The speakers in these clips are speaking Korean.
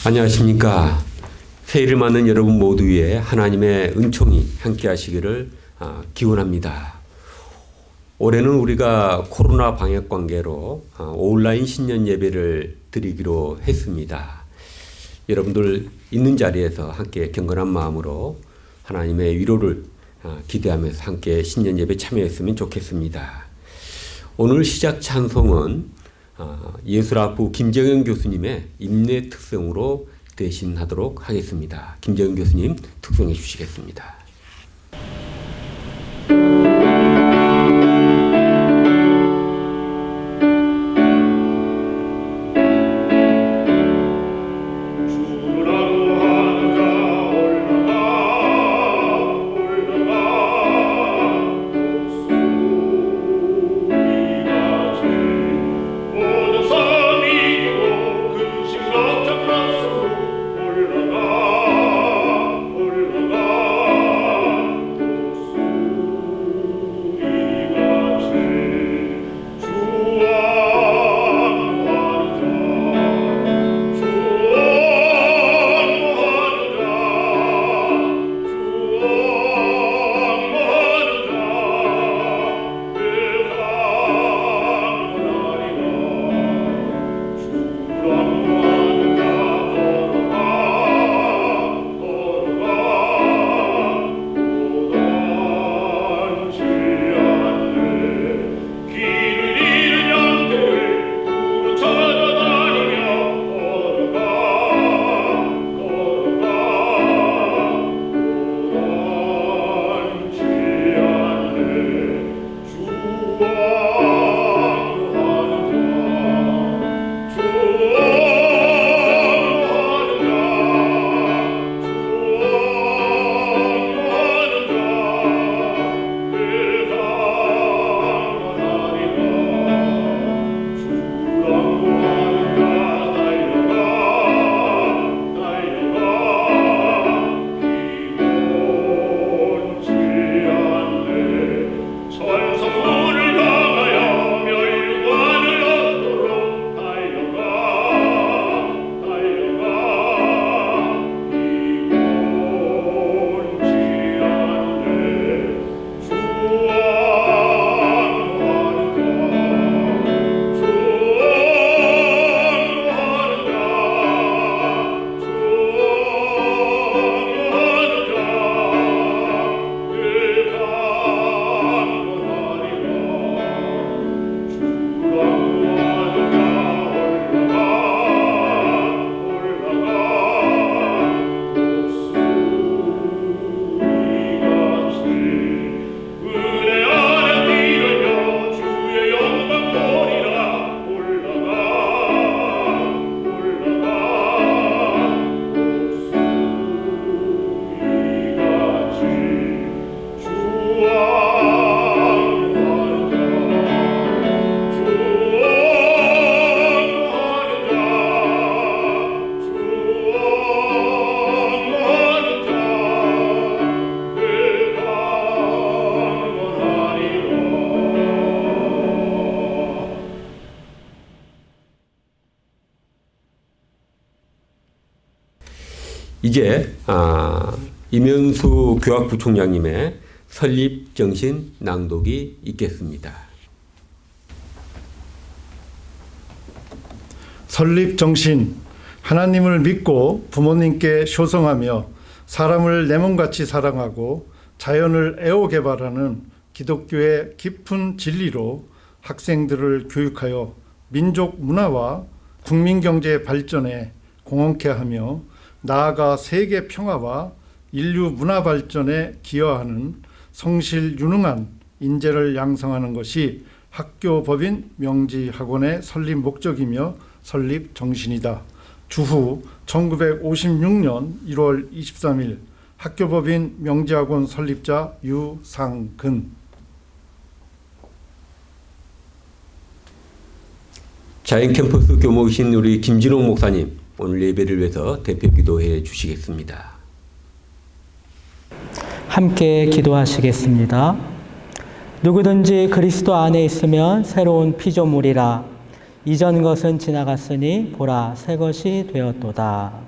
안녕하십니까. 새해를 맞는 여러분 모두 위에 하나님의 은총이 함께 하시기를 기원합니다. 올해는 우리가 코로나 방역 관계로 온라인 신년 예배를 드리기로 했습니다. 여러분들 있는 자리에서 함께 경건한 마음으로 하나님의 위로를 기대하면서 함께 신년 예배 참여했으면 좋겠습니다. 오늘 시작 찬송은 예술학부 김정현 교수님의 임례 특성으로 대신하도록 하겠습니다. 김정현 교수님 특송해 주시겠습니다. 이제 이면수 교학부총장님의 설립정신 낭독이 있겠습니다. 설립정신, 하나님을 믿고 부모님께 효성하며 사람을 내 몸같이 사랑하고 자연을 애호개발하는 기독교의 깊은 진리로 학생들을 교육하여 민족 문화와 국민경제 발전에 공헌케 하며 나아가 세계 평화와 인류 문화 발전에 기여하는 성실 유능한 인재를 양성하는 것이 학교법인 명지학원의 설립 목적이며 설립 정신이다. 주후 1956년 1월 23일 학교법인 명지학원 설립자 유상근. 자연캠퍼스 교목이신 우리 김진홍 목사님, 오늘 예배를 위해서 대표 기도해 주시겠습니다. 함께 기도하시겠습니다. 누구든지 그리스도 안에 있으면 새로운 피조물이라. 이전 것은 지나갔으니 보라 새 것이 되었도다.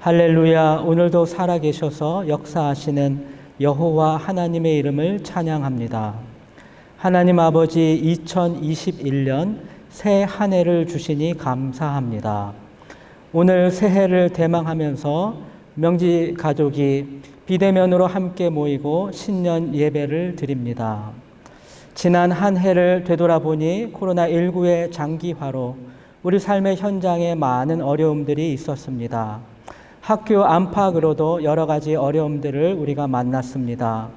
할렐루야. 오늘도 살아계셔서 역사하시는 여호와 하나님의 이름을 찬양합니다. 하나님 아버지, 2021년 새 한 해를 주시니 감사합니다. 오늘 새해를 대망하면서 명지 가족이 비대면으로 함께 모이고 신년 예배를 드립니다. 지난 한 해를 되돌아보니 코로나19의 장기화로 우리 삶의 현장에 많은 어려움들이 있었습니다. 학교 안팎으로도 여러 가지 어려움들을 우리가 만났습니다.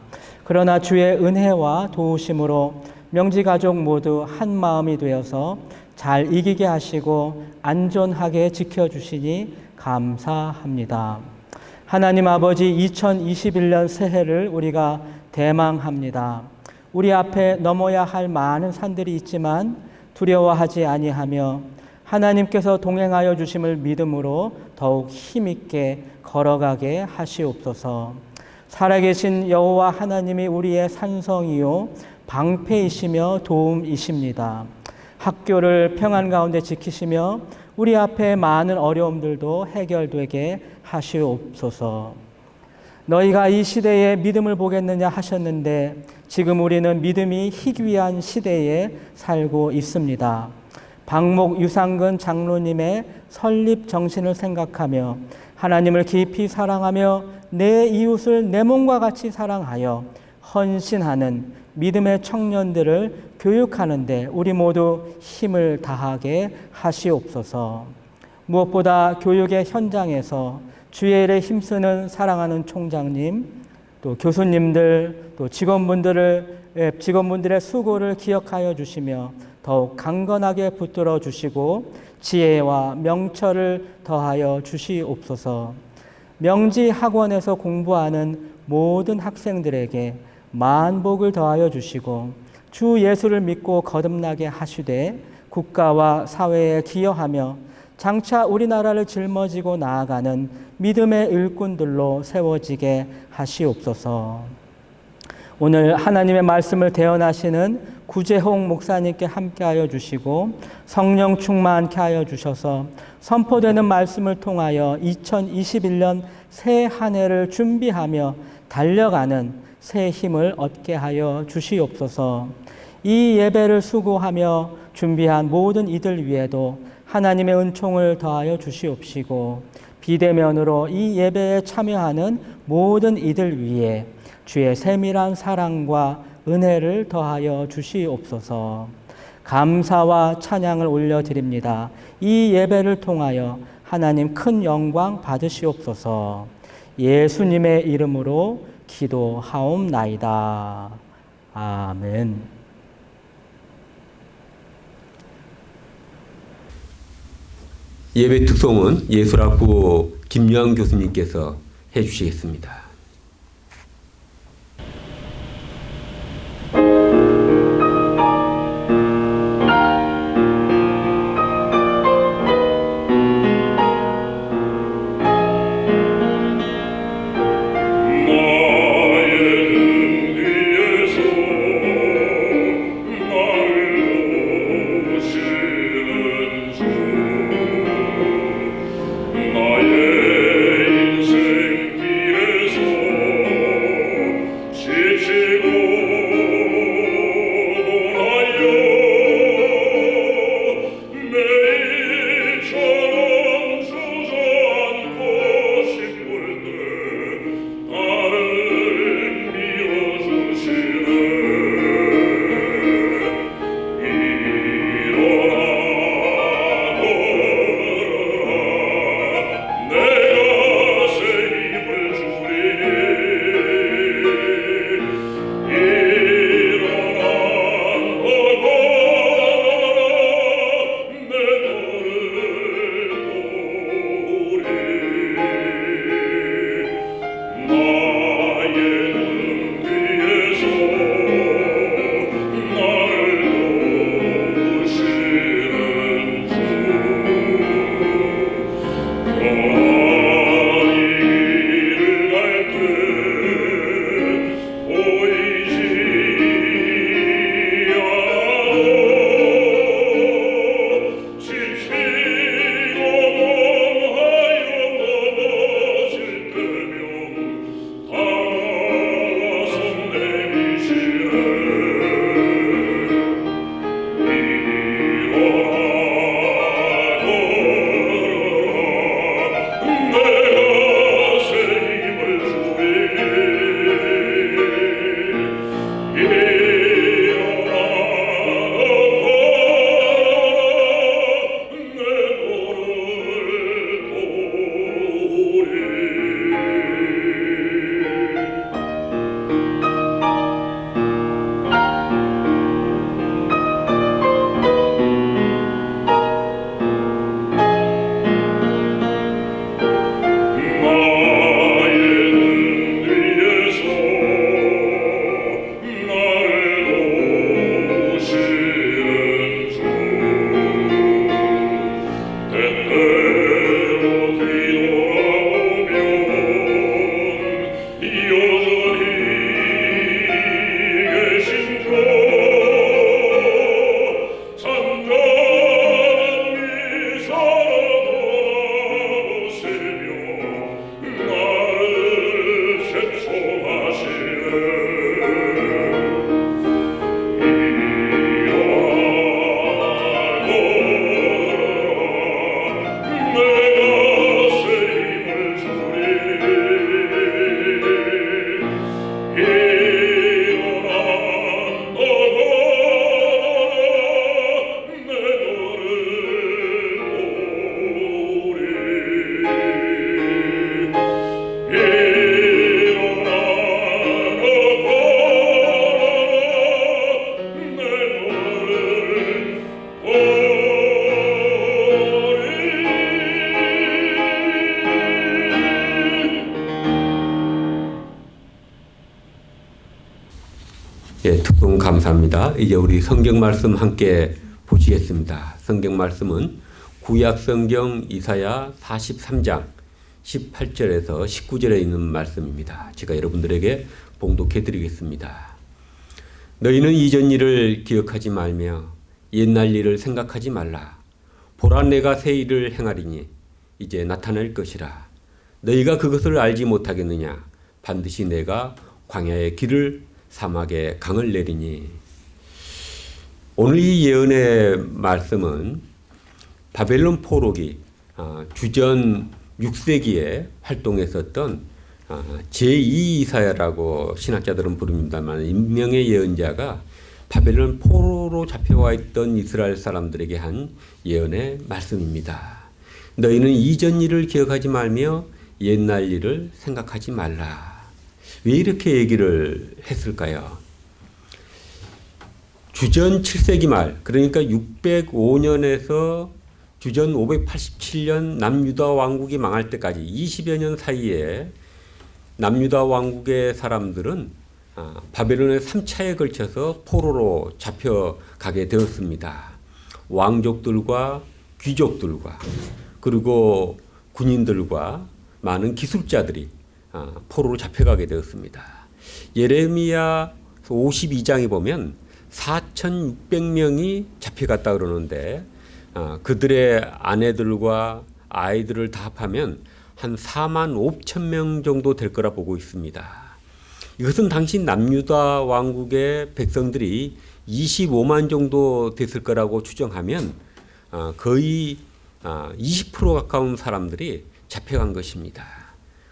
그러나 주의 은혜와 도우심으로 명지가족 모두 한 마음이 되어서 잘 이기게 하시고 안전하게 지켜주시니 감사합니다. 하나님 아버지, 2021년 새해를 우리가 대망합니다. 우리 앞에 넘어야 할 많은 산들이 있지만 두려워하지 아니하며 하나님께서 동행하여 주심을 믿음으로 더욱 힘있게 걸어가게 하시옵소서. 살아계신 여호와 하나님이 우리의 산성이요 방패이시며 도움이십니다. 학교를 평안 가운데 지키시며 우리 앞에 많은 어려움들도 해결되게 하시옵소서. 너희가 이 시대에 믿음을 보겠느냐 하셨는데 지금 우리는 믿음이 희귀한 시대에 살고 있습니다. 박목 유상근 장로님의 설립 정신을 생각하며 하나님을 깊이 사랑하며 내 이웃을 내 몸과 같이 사랑하여 헌신하는 믿음의 청년들을 교육하는데 우리 모두 힘을 다하게 하시옵소서. 무엇보다 교육의 현장에서 주의 일에 힘쓰는 사랑하는 총장님, 또 교수님들, 또 직원분들의 수고를 기억하여 주시며 더욱 강건하게 붙들어 주시고 지혜와 명철을 더하여 주시옵소서. 명지 학원에서 공부하는 모든 학생들에게 만복을 더하여 주시고 주 예수를 믿고 거듭나게 하시되 국가와 사회에 기여하며 장차 우리나라를 짊어지고 나아가는 믿음의 일꾼들로 세워지게 하시옵소서. 오늘 하나님의 말씀을 대언하시는 구재홍 목사님께 함께하여 주시고 성령 충만케 하여 주셔서 선포되는 말씀을 통하여 2021년 새 한 해를 준비하며 달려가는 새 힘을 얻게 하여 주시옵소서. 이 예배를 수고하며 준비한 모든 이들 위에도 하나님의 은총을 더하여 주시옵시고 비대면으로 이 예배에 참여하는 모든 이들 위에 주의 세밀한 사랑과 은혜를 더하여 주시옵소서. 감사와 찬양을 올려드립니다. 이 예배를 통하여 하나님 큰 영광 받으시옵소서. 예수님의 이름으로 기도하옵나이다. 아멘. 예배 특송은 예술학부 김유한 교수님께서 해주시겠습니다. 나의 인생 길에서 네, 특송 감사합니다. 이제 우리 성경 말씀 함께 보시겠습니다. 성경 말씀은 구약 성경 이사야 43장 18절에서 19절에 있는 말씀입니다. 제가 여러분들에게 봉독해 드리겠습니다. 너희는 이전 일을 기억하지 말며 옛날 일을 생각하지 말라. 보라, 내가 새 일을 행하리니 이제 나타날 것이라. 너희가 그것을 알지 못하겠느냐? 반드시 내가 광야의 길을 사막에 강을 내리니. 오늘 이 예언의 말씀은 바벨론 포로기 주전 6세기에 활동했었던 제2이사야라고 신학자들은 부릅니다만 인명의 예언자가 바벨론 포로로 잡혀와 있던 이스라엘 사람들에게 한 예언의 말씀입니다. 너희는 이전 일을 기억하지 말며 옛날 일을 생각하지 말라. 왜 이렇게 얘기를 했을까요? 주전 7세기 말, 그러니까 605년에서 주전 587년 남유다 왕국이 망할 때까지 20여 년 사이에 남유다 왕국의 사람들은 바벨론의 3차에 걸쳐서 포로로 잡혀가게 되었습니다. 왕족들과 귀족들과 그리고 군인들과 많은 기술자들이 포로로 잡혀가게 되었습니다. 예레미야 52장에 보면 4,600명이 잡혀갔다 그러는데 그들의 아내들과 아이들을 다 합하면 한 4만 5천 명 정도 될 거라 보고 있습니다. 이것은 당시 남유다 왕국의 백성들이 25만 정도 됐을 거라고 추정하면 거의 20% 가까운 사람들이 잡혀간 것입니다.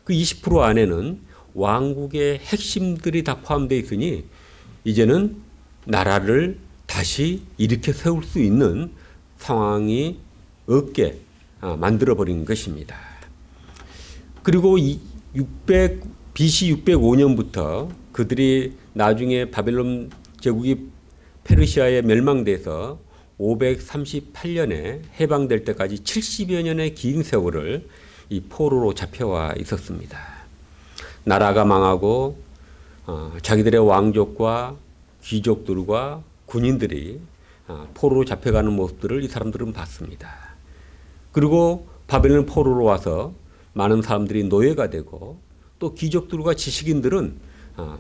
그 20% 안에는 왕국의 핵심들이 다 포함되어 있으니 이제는 나라를 다시 일으켜 세울 수 있는 상황이 없게 만들어버린 것입니다. 그리고 BC 605년부터 그들이 나중에 바벨론 제국이 페르시아에 멸망돼서 538년에 해방될 때까지 70여 년의 긴 세월을 이 포로로 잡혀와 있었습니다. 나라가 망하고 자기들의 왕족과 귀족들과 군인들이 포로로 잡혀가는 모습들을 이 사람들은 봤습니다. 그리고 바벨론 포로로 와서 많은 사람들이 노예가 되고 또 귀족들과 지식인들은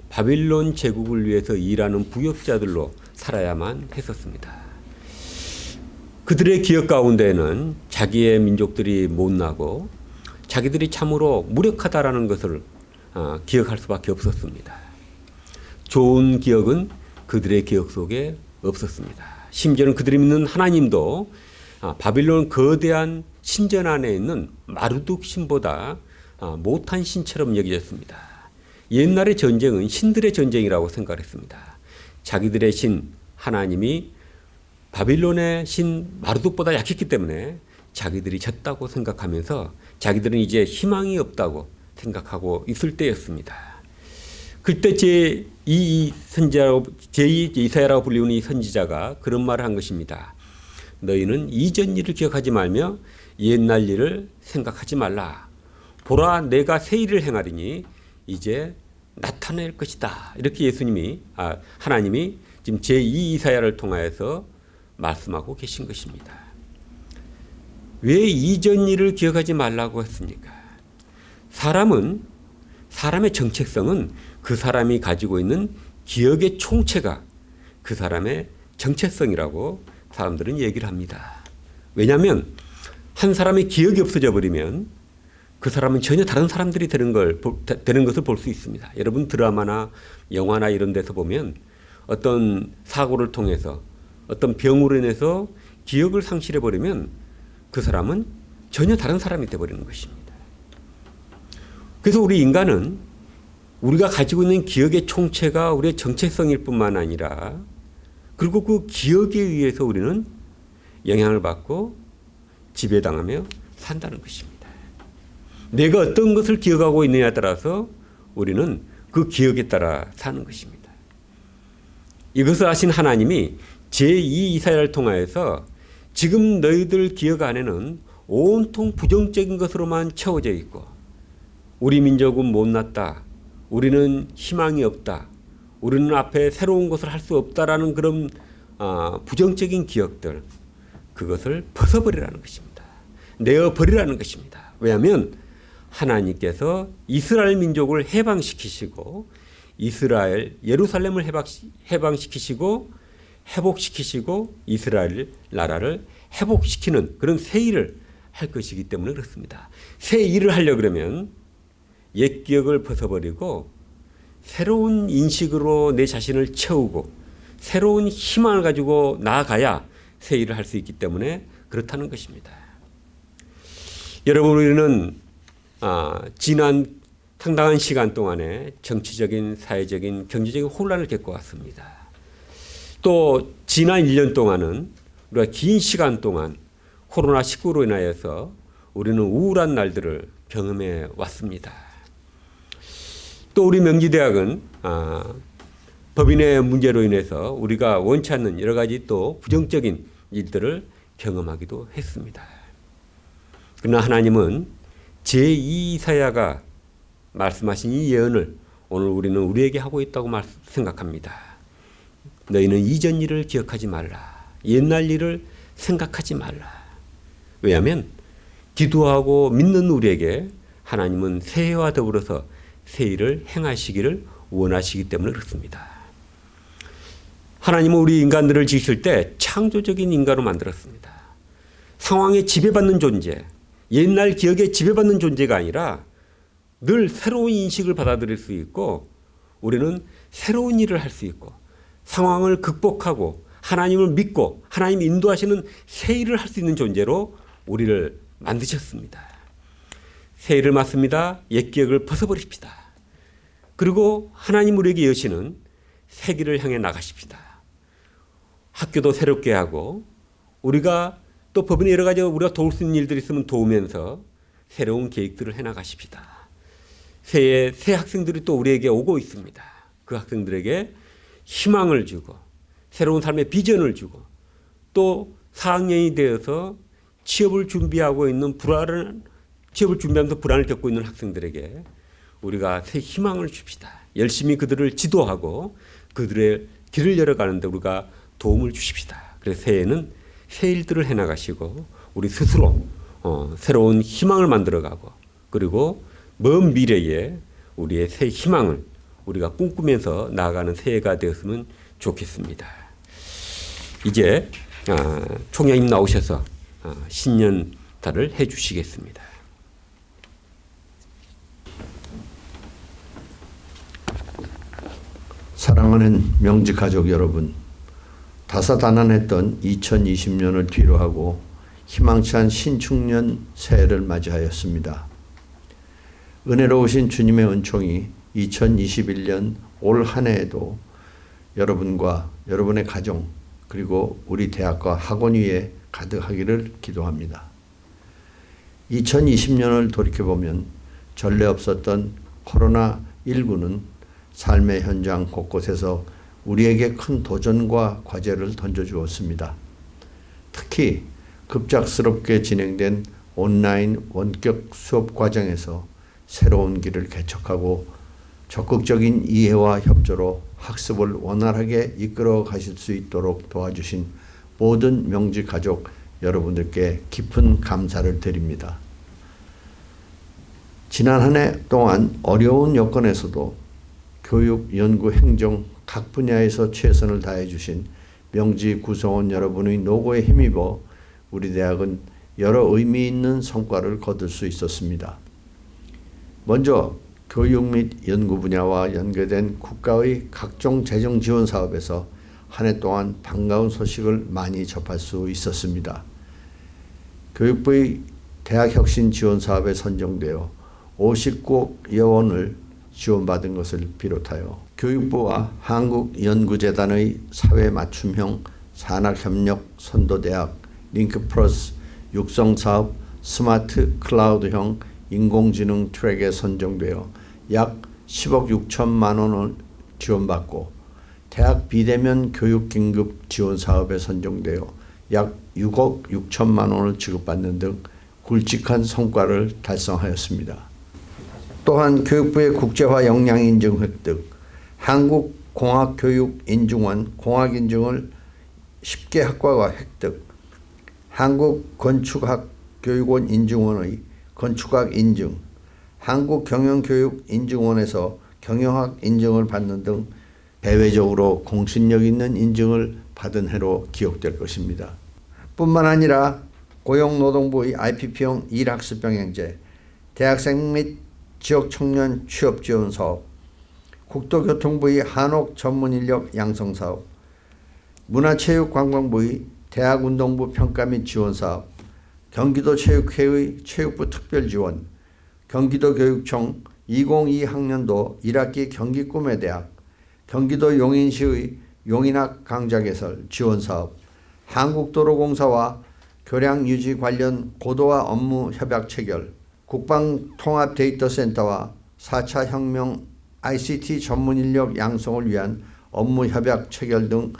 바벨론 제국을 위해서 일하는 부역자들로 살아야만 했었습니다. 그들의 기억 가운데는 자기의 민족들이 못나고 자기들이 참으로 무력하다라는 것을 기억할 수밖에 없었습니다. 좋은 기억은 그들의 기억 속에 없었습니다. 심지어는 그들이 믿는 하나님도 바빌론 거대한 신전 안에 있는 마르둑 신보다 못한 신처럼 여겨졌습니다. 옛날의 전쟁은 신들의 전쟁이라고 생각했습니다. 자기들의 신 하나님이 바빌론의 신 마르둑보다 약했기 때문에 자기들이 졌다고 생각하면서 자기들은 이제 희망이 없다고 생각하고 있을 때였습니다. 그때 제2 이사야라고 불리우는 이 선지자가 그런 말을 한 것입니다. 너희는 이전 일을 기억하지 말며 옛날 일을 생각하지 말라. 보라, 내가 새 일을 행하리니 이제 나타낼 것이다. 이렇게 하나님이 지금 제2 이사야를 통하여서 말씀하고 계신 것입니다. 왜 이전 일을 기억하지 말라고 했습니까? 사람의 정체성은 그 사람이 가지고 있는 기억의 총체가 그 사람의 정체성이라고 사람들은 얘기를 합니다. 왜냐하면 한 사람의 기억이 없어져 버리면 그 사람은 전혀 다른 사람들이 되는 것을 볼 수 있습니다. 여러분 드라마나 영화나 이런 데서 보면 어떤 사고를 통해서 어떤 병으로 인해서 기억을 상실해 버리면 그 사람은 전혀 다른 사람이 되어버리는 것입니다. 그래서 우리 인간은 우리가 가지고 있는 기억의 총체가 우리의 정체성일 뿐만 아니라 그리고 그 기억에 의해서 우리는 영향을 받고 지배당하며 산다는 것입니다. 내가 어떤 것을 기억하고 있느냐에 따라서 우리는 그 기억에 따라 사는 것입니다. 이것을 아신 하나님이 제2 이사야를 통하여서 지금 너희들 기억 안에는 온통 부정적인 것으로만 채워져 있고 우리 민족은 못났다. 우리는 희망이 없다. 우리는 앞에 새로운 것을 할 수 없다라는 그런 부정적인 기억들, 그것을 벗어버리라는 것입니다. 내어버리라는 것입니다. 왜냐하면 하나님께서 이스라엘 민족을 해방시키시고 이스라엘 예루살렘을 해방시키시고 회복시키시고 이스라엘 나라를 회복시키는 그런 새 일을 할 것이기 때문에 그렇습니다. 새 일을 하려고 그러면 옛 기억을 벗어버리고 새로운 인식으로 내 자신을 채우고 새로운 희망을 가지고 나아가야 새 일을 할 수 있기 때문에 그렇다는 것입니다. 여러분, 우리는 지난 상당한 시간 동안에 정치적인, 사회적인, 경제적인 혼란을 겪어왔습니다. 또 지난 1년 동안은 우리가 긴 시간 동안 코로나19로 인하여서 우리는 우울한 날들을 경험해 왔습니다. 또 우리 명지대학은 법인의 문제로 인해서 우리가 원치 않는 여러 가지 또 부정적인 일들을 경험하기도 했습니다. 그러나 하나님은 제2이사야가 말씀하신 이 예언을 오늘 우리는 우리에게 하고 있다고 생각합니다. 너희는 이전 일을 기억하지 말라. 옛날 일을 생각하지 말라. 왜냐하면 기도하고 믿는 우리에게 하나님은 새해와 더불어서 새 일을 행하시기를 원하시기 때문에 그렇습니다. 하나님은 우리 인간들을 지으실 때 창조적인 인간으로 만들었습니다. 상황에 지배받는 존재, 옛날 기억에 지배받는 존재가 아니라 늘 새로운 인식을 받아들일 수 있고 우리는 새로운 일을 할 수 있고 상황을 극복하고 하나님을 믿고 하나님 인도하시는 새 일을 할 수 있는 존재로 우리를 만드셨습니다. 새 일을 맡습니다. 옛 기억을 벗어버립시다. 그리고 하나님 우리에게 여시는 새 길을 향해 나가십시다. 학교도 새롭게 하고 우리가 또 법인에 여러 가지 우리가 도울 수 있는 일들이 있으면 도우면서 새로운 계획들을 해나가십시다. 새해 새 학생들이 또 우리에게 오고 있습니다. 그 학생들에게 희망을 주고 새로운 삶의 비전을 주고 또 4학년이 되어서 취업을 준비하고 있는 취업을 준비하면서 불안을 겪고 있는 학생들에게 우리가 새 희망을 줍시다. 열심히 그들을 지도하고 그들의 길을 열어가는데 우리가 도움을 주십시다. 그래서 새해에는 새 일들을 해나가시고 우리 스스로 새로운 희망을 만들어가고 그리고 먼 미래에 우리의 새 희망을 우리가 꿈꾸면서 나아가는 새해가 되었으면 좋겠습니다. 이제 총장님 나오셔서 신년사를 해주시겠습니다. 사랑하는 명지가족 여러분, 다사다난했던 2020년을 뒤로하고 희망찬 신축년 새해를 맞이하였습니다. 은혜로우신 주님의 은총이 2021년 올 한 해에도 여러분과 여러분의 가정 그리고 우리 대학과 학원 위에 가득하기를 기도합니다. 2020년을 돌이켜보면 전례 없었던 코로나19는 삶의 현장 곳곳에서 우리에게 큰 도전과 과제를 던져주었습니다. 특히 급작스럽게 진행된 온라인 원격 수업 과정에서 새로운 길을 개척하고 적극적인 이해와 협조로 학습을 원활하게 이끌어 가실 수 있도록 도와주신 모든 명지 가족 여러분들께 깊은 감사를 드립니다. 지난 한 해 동안 어려운 여건에서도 교육, 연구, 행정 각 분야에서 최선을 다해 주신 명지 구성원 여러분의 노고에 힘입어 우리 대학은 여러 의미 있는 성과를 거둘 수 있었습니다. 먼저 교육 및 연구 분야와 연계된 국가의 각종 재정 지원 사업에서 한 해 동안 반가운 소식을 많이 접할 수 있었습니다. 교육부의 대학혁신 지원 사업에 선정되어 59억 원을 지원받은 것을 비롯하여 교육부와 한국연구재단의 사회 맞춤형 산학협력 선도대학 링크플러스 육성사업 스마트 클라우드형 인공지능 트랙에 선정되어 약 10억 6천만 원을 지원받고 대학 비대면 교육 긴급 지원 사업에 선정되어 약 6억 6천만 원을 지급받는 등 굵직한 성과를 달성하였습니다. 또한 교육부의 국제화 역량 인증 획득, 한국 공학교육인증원 공학인증을 10개 학과가 획득, 한국건축학교육원 인증원의 건축학 인증, 한국경영교육인증원에서 경영학 인증을 받는 등 대외적으로 공신력 있는 인증을 받은 해로 기억될 것입니다. 뿐만 아니라 고용노동부의 IPP형 일학습 병행제, 대학생 및 지역청년 취업지원 사업, 국토교통부의 한옥 전문인력 양성 사업, 문화체육관광부의 대학운동부 평가 및 지원 사업, 경기도체육회의 체육부 특별지원, 경기도교육청 2022학년도 1학기 경기꿈의 대학, 경기도 용인시의 용인학 강좌개설 지원사업, 한국도로공사와 교량유지 관련 고도화 업무 협약 체결, 국방통합데이터센터와 4차 혁명 ICT 전문인력 양성을 위한 업무 협약 체결 등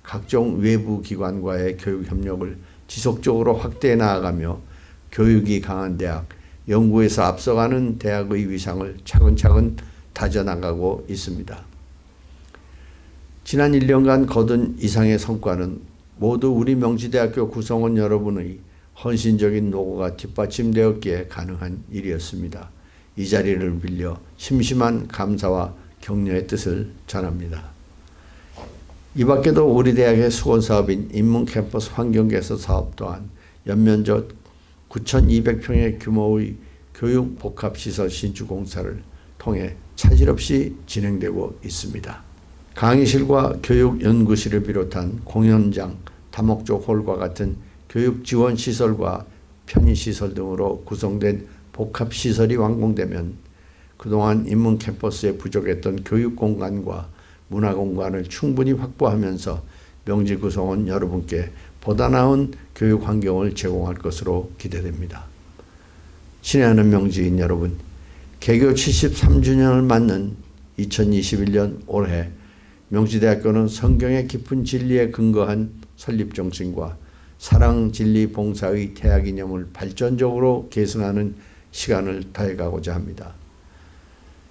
각종 외부 기관과의 교육 협력을 지속적으로 확대해 나아가며 교육이 강한 대학, 연구에서 앞서가는 대학의 위상을 차근차근 다져나가고 있습니다. 지난 1년간 거둔 이상의 성과는 모두 우리 명지대학교 구성원 여러분의 헌신적인 노고가 뒷받침되었기에 가능한 일이었습니다. 이 자리를 빌려 심심한 감사와 격려의 뜻을 전합니다. 이 밖에도 우리 대학의 수건사업인 인문캠퍼스 환경개선 사업 또한 연면적 9,200평의 규모의 교육복합시설 신축공사를 통해 차질 없이 진행되고 있습니다. 강의실과 교육연구실을 비롯한 공연장, 다목적 홀과 같은 교육지원시설과 편의시설 등으로 구성된 복합시설이 완공되면 그동안 인문캠퍼스에 부족했던 교육공간과 문화공간을 충분히 확보하면서 명지 구성원 여러분께 보다 나은 교육 환경을 제공할 것으로 기대됩니다. 친애하는 명지인 여러분, 개교 73주년을 맞는 2021년 올해 명지대학교는 성경의 깊은 진리에 근거한 설립정신과 사랑, 진리, 봉사의 대학 이념을 발전적으로 계승하는 시간을 더해가고자 합니다.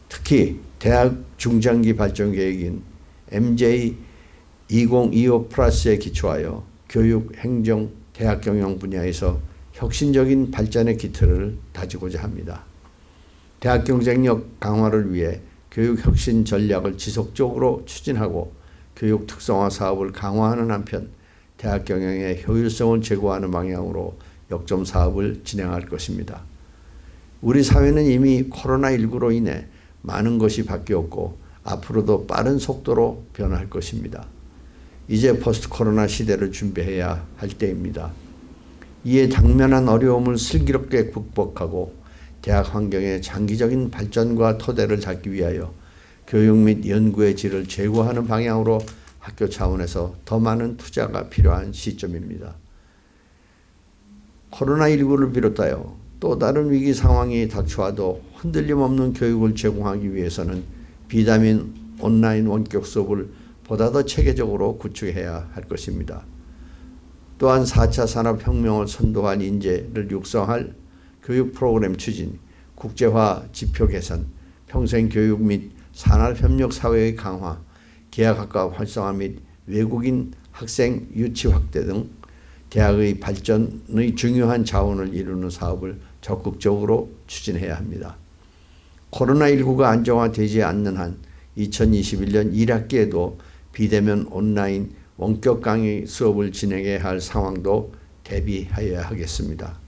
특히 대학 중장기 발전 계획인 MJ 2025 플러스에 기초하여 교육, 행정, 대학 경영 분야에서 혁신적인 발전의 기틀을 다지고자 합니다. 대학 경쟁력 강화를 위해 교육 혁신 전략을 지속적으로 추진하고 교육 특성화 사업을 강화하는 한편 대학 경영의 효율성을 제고하는 방향으로 역점 사업을 진행할 것입니다. 우리 사회는 이미 코로나19로 인해 많은 것이 바뀌었고 앞으로도 빠른 속도로 변할 것입니다. 이제 포스트 코로나 시대를 준비해야 할 때입니다. 이에 당면한 어려움을 슬기롭게 극복하고 대학 환경의 장기적인 발전과 토대를 잡기 위하여 교육 및 연구의 질을 제고하는 방향으로 학교 차원에서 더 많은 투자가 필요한 시점입니다. 코로나19를 비롯하여 또 다른 위기 상황이 닥쳐와도 흔들림 없는 교육을 제공하기 위해서는 비대면 온라인 원격 수업을 보다 더 체계적으로 구축해야 할 것입니다. 또한 4차 산업혁명을 선도한 인재를 육성할 교육 프로그램 추진, 국제화 지표 개선, 평생교육 및 산업협력 사회의 강화, 계약학과 활성화 및 외국인 학생 유치 확대 등 대학의 발전의 중요한 자원을 이루는 사업을 적극적으로 추진해야 합니다. 코로나19가 안정화되지 않는 한 2021년 1학기에도 비대면 온라인 원격 강의 수업을 진행해야 할 상황도 대비하여야 하겠습니다.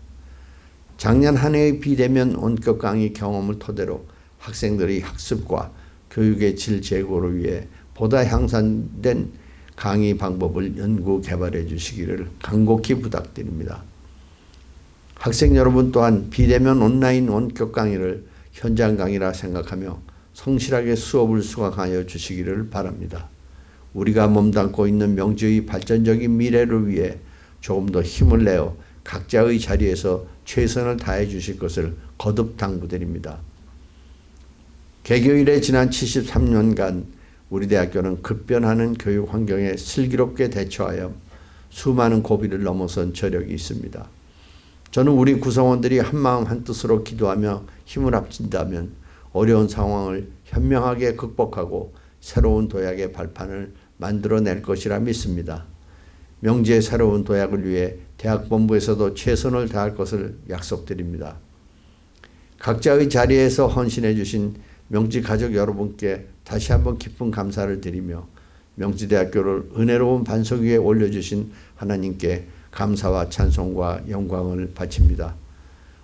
작년 한 해의 비대면 원격 강의 경험을 토대로 학생들의 학습과 교육의 질 제고를 위해 보다 향상된 강의 방법을 연구 개발해 주시기를 간곡히 부탁드립니다. 학생 여러분 또한 비대면 온라인 원격 강의를 현장 강의라 생각하며 성실하게 수업을 수강하여 주시기를 바랍니다. 우리가 몸담고 있는 명지의 발전적인 미래를 위해 조금 더 힘을 내어 각자의 자리에서 최선을 다해 주실 것을 거듭 당부드립니다. 개교 이래 지난 73년간 우리 대학교는 급변하는 교육 환경에 슬기롭게 대처하여 수많은 고비를 넘어선 저력이 있습니다. 저는 우리 구성원들이 한마음 한뜻으로 기도하며 힘을 합친다면 어려운 상황을 현명하게 극복하고 새로운 도약의 발판을 만들어낼 것이라 믿습니다. 명지의 새로운 도약을 위해 대학본부에서도 최선을 다할 것을 약속드립니다. 각자의 자리에서 헌신해 주신 명지 가족 여러분께 다시 한번 깊은 감사를 드리며 명지대학교를 은혜로운 반석 위에 올려주신 하나님께 감사와 찬송과 영광을 바칩니다.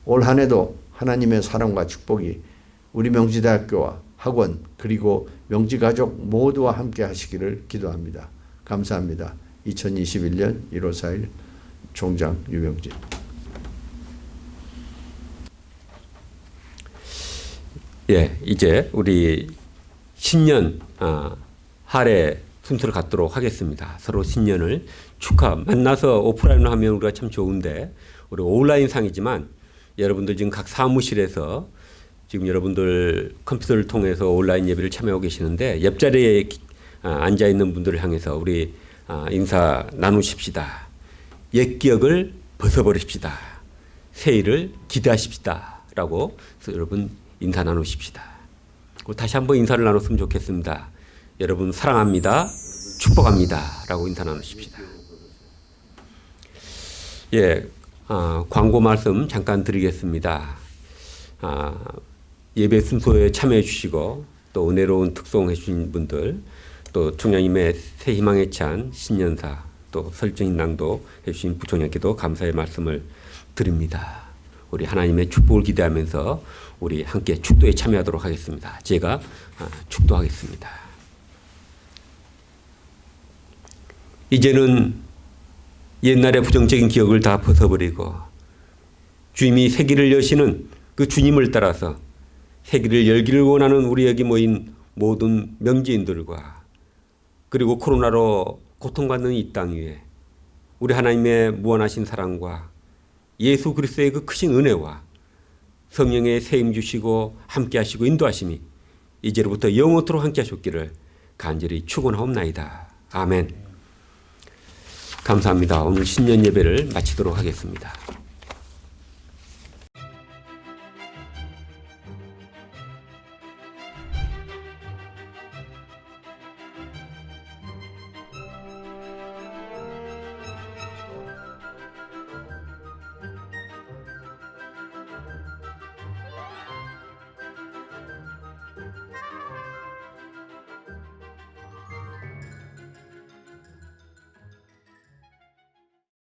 올 한 해도 하나님의 사랑과 축복이 우리 명지대학교와 학원 그리고 명지가족 모두와 함께 하시기를 기도합니다. 감사합니다. 2021년 1월 4일 총장 유명진. 예, 이제 우리 신년 할애 순서를 갖도록 하겠습니다. 서로 신년을 만나서 오프라인으로 하면 우리가 참 좋은데 우리 온라인상이지만 여러분들 지금 각 사무실에서 지금 여러분들 컴퓨터를 통해서 온라인 예배를 참여하고 계시는데 옆자리에 앉아 있는 분들을 향해서 우리 인사 나누십시다. 옛 기억을 벗어버립시다. 새해를 기대하십시다. 라고 여러분 인사 나누십시다. 다시 한번 인사를 나눴으면 좋겠습니다. 여러분 사랑합니다. 축복합니다. 라고 인사 나누십시다. 예, 광고 말씀 잠깐 드리겠습니다. 예배 순서에 참여해 주시고 또 은혜로운 특송해 주신 분들 또 총장님의 새 희망에 찬 신년사 또 설정인 낭도 해주신 부총장께도 감사의 말씀을 드립니다. 우리 하나님의 축복을 기대하면서 우리 함께 축도에 참여하도록 하겠습니다. 제가 축도하겠습니다. 이제는 옛날의 부정적인 기억을 다 벗어버리고 주님이 세기를 여시는 그 주님을 따라서 세기를 열기를 원하는 우리 여기 모인 모든 명지인들과 그리고 코로나로 고통받는 이 땅 위에 우리 하나님의 무한하신 사랑과 예수 그리스도의 그 크신 은혜와 성령의 세임 주시고 함께 하시고 인도하심이 이제로부터 영원토록 함께 하셨기를 간절히 축원하옵나이다. 아멘. 감사합니다. 오늘 신년 예배를 마치도록 하겠습니다.